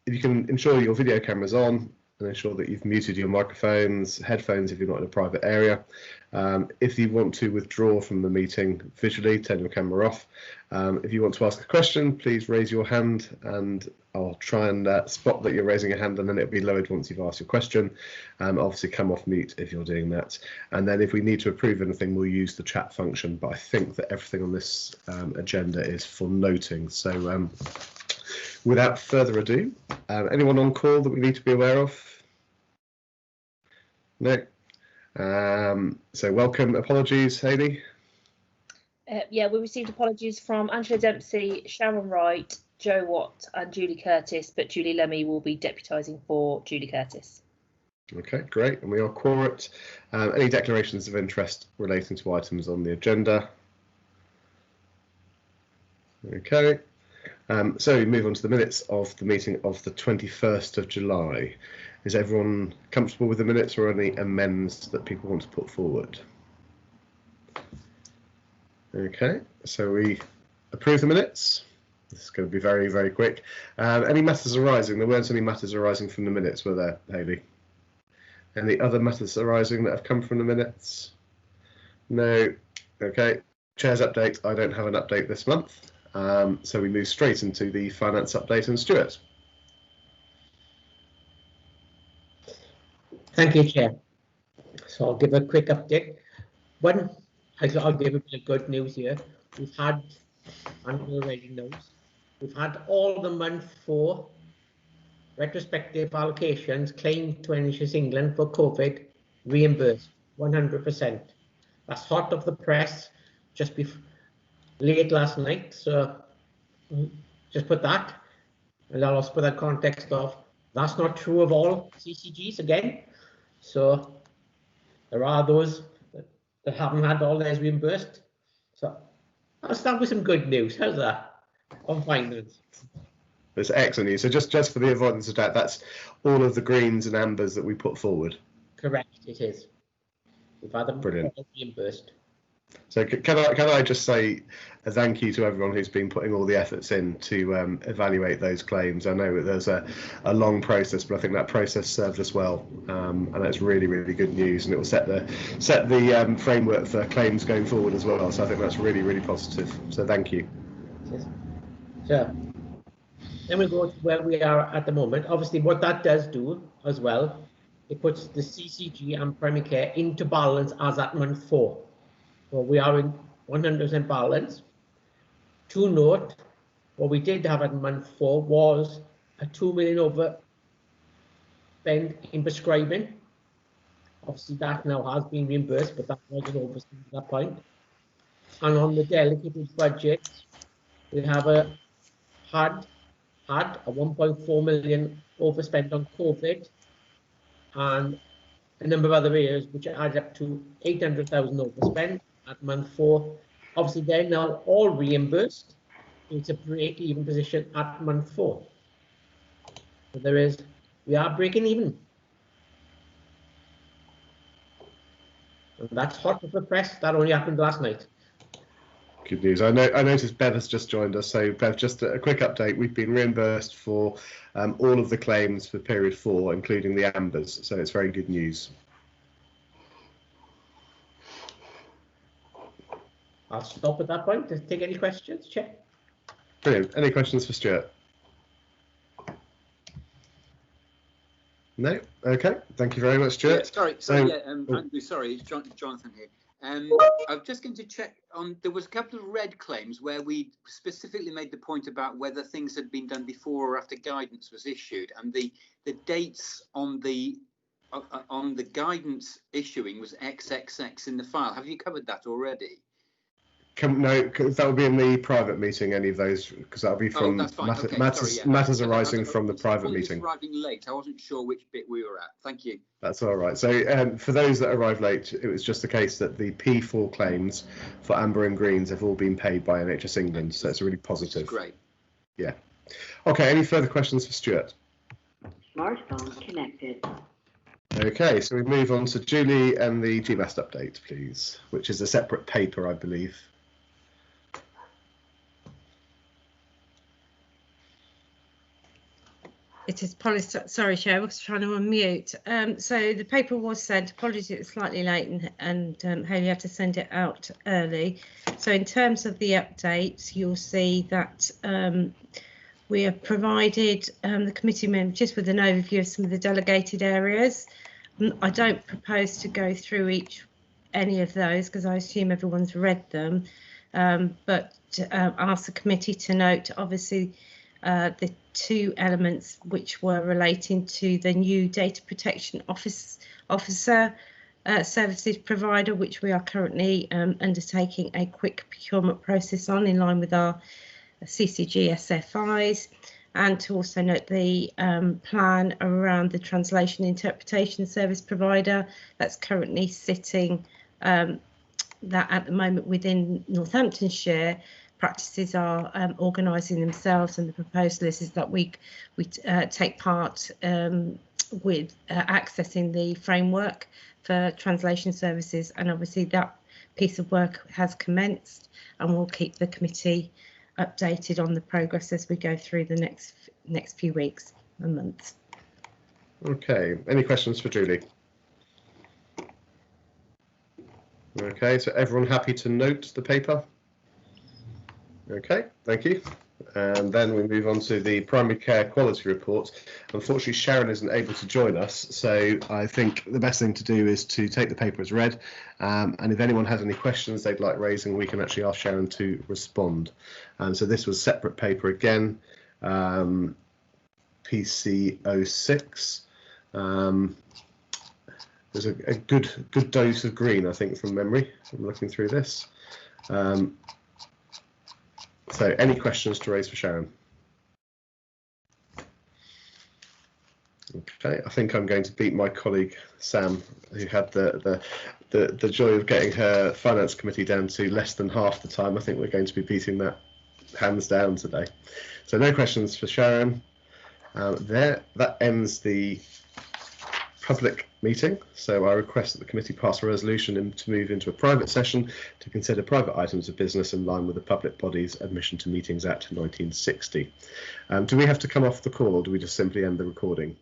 If you can ensure your video camera's on and ensure that you've muted your microphones, headphones if you're not in a private area. If you want to withdraw from the meeting visually, turn your camera off. If you want to ask a question, please raise your hand and I'll try and spot that you're raising a hand, and then it'll be lowered once you've asked your question. Obviously come off mute if you're doing that. And then if we need to approve anything, we'll use the chat function, but I think that everything on this agenda is for noting. So without further ado, anyone on call that we need to be aware of? No. So welcome. Apologies, Hayley. Yeah, we received apologies from Angela Dempsey, Sharon Wright, Joe Watt and Julie Curtis, but Julie Lemmy will be deputising for Julie Curtis. Okay, great. And we are quorate. Any declarations of interest relating to items on the agenda? Okay. So we move on to the minutes of the meeting of the 21st of July. Is everyone comfortable with the minutes, or any amends that people want to put forward? Okay, so we approve the minutes. This is going to be very, very quick. Any matters arising? There weren't any matters arising from the minutes, were there, Hayley? Any other matters arising that have come from the minutes? No. Okay. Chair's update. I don't have an update this month. So we move straight into the finance update. And Stuart. Thank you, Chair. So I'll give a quick update. One, I'll give a bit of good news here. We've had, and you already knows, we've had all the month 4 retrospective allocations claimed to NHS England for COVID reimbursed 100%. That's hot off the press just before late last night. So just put that, and I'll also put that context of that's not true of all CCGs again. So there are those that haven't had all theirs reimbursed. So I'll start with some good news. How's that on finance? That's excellent news. So just for the avoidance of doubt, that's all of the greens and ambers that we put forward. Correct, it is. We've had them reimbursed. So can I just say a thank you to everyone who's been putting all the efforts in to evaluate those claims. I know there's a long process, but I think that process served us well, and that's really, really good news, and it will set the framework for claims going forward as well. So I think that's really, really positive. So thank you. Yes. So then we go to where we are at the moment. Obviously, what that does do as well, it puts the CCG and primary care into balance as at month 4. So we are in 100% balance. To note, what we did have at month 4 was a 2 million overspend in prescribing. Obviously, that now has been reimbursed, but that was an overspend at that point. And on the delegated budget, we have had a 1.4 million overspend on COVID and a number of other areas, which add up to 800,000 overspend at month 4. Obviously, they're now all reimbursed. It's a break-even position at month 4. So we are breaking even. And that's hot off the press. That only happened last night. Good news. I noticed Bev has just joined us. So Bev, just a quick update. We've been reimbursed for all of the claims for period 4, including the ambers. So it's very good news. I'll stop at that point to take any questions. Check. Brilliant. Any questions for Stuart? No? Okay. Thank you very much, Stuart. Yeah, sorry, Andrew, sorry, it's Jonathan here. I'm just going to check on, there was a couple of red claims where we specifically made the point about whether things had been done before or after guidance was issued, and the dates on the guidance issuing was XXX in the file. Have you covered that already? No, that would be in the private meeting, any of those, because that will be from matters arising from the private meeting. Arriving late, I wasn't sure which bit we were at. Thank you. That's all right. So for those that arrived late, it was just the case that the P4 claims for amber and greens have all been paid by NHS England, so it's really positive. Great. Yeah. Okay, any further questions for Stuart? Smartphone connected. Okay, so we move on to Julie and the GMAST update, please, which is a separate paper, I believe. It is sorry, Chair, I was trying to unmute. So the paper was sent. Apologies, it was slightly late, and Hayley had to send it out early. So in terms of the updates, you'll see that we have provided the committee members just with an overview of some of the delegated areas. I don't propose to go through any of those because I assume everyone's read them, but ask the committee to note, obviously, the two elements which were relating to the new data protection officer services provider, which we are currently undertaking a quick procurement process on in line with our CCG SFIs, and to also note the plan around the translation interpretation service provider that's currently sitting that at the moment within Northamptonshire. Practices are organising themselves, and the proposal is that we take part with accessing the framework for translation services, and obviously that piece of work has commenced, and we'll keep the committee updated on the progress as we go through the next few weeks and months. Okay, any questions for Julie? Okay, so everyone happy to note the paper? Okay, thank you. And then we move on to the primary care quality report. Unfortunately, Sharon isn't able to join us, so I think the best thing to do is to take the paper as read. And if anyone has any questions they'd like raising, we can actually ask Sharon to respond. So this was separate paper again, PC06. There's a good dose of green, I think, from memory. I'm looking through this. So any questions to raise for Sharon? Okay, I think I'm going to beat my colleague Sam, who had the joy of getting her finance committee down to less than half the time. I think we're going to be beating that hands down today. So no questions for Sharon. That ends the public meeting, so I request that the committee pass a resolution to move into a private session to consider private items of business in line with the Public Bodies Admission to Meetings Act 1960. Do we have to come off the call, or do we just simply end the recording?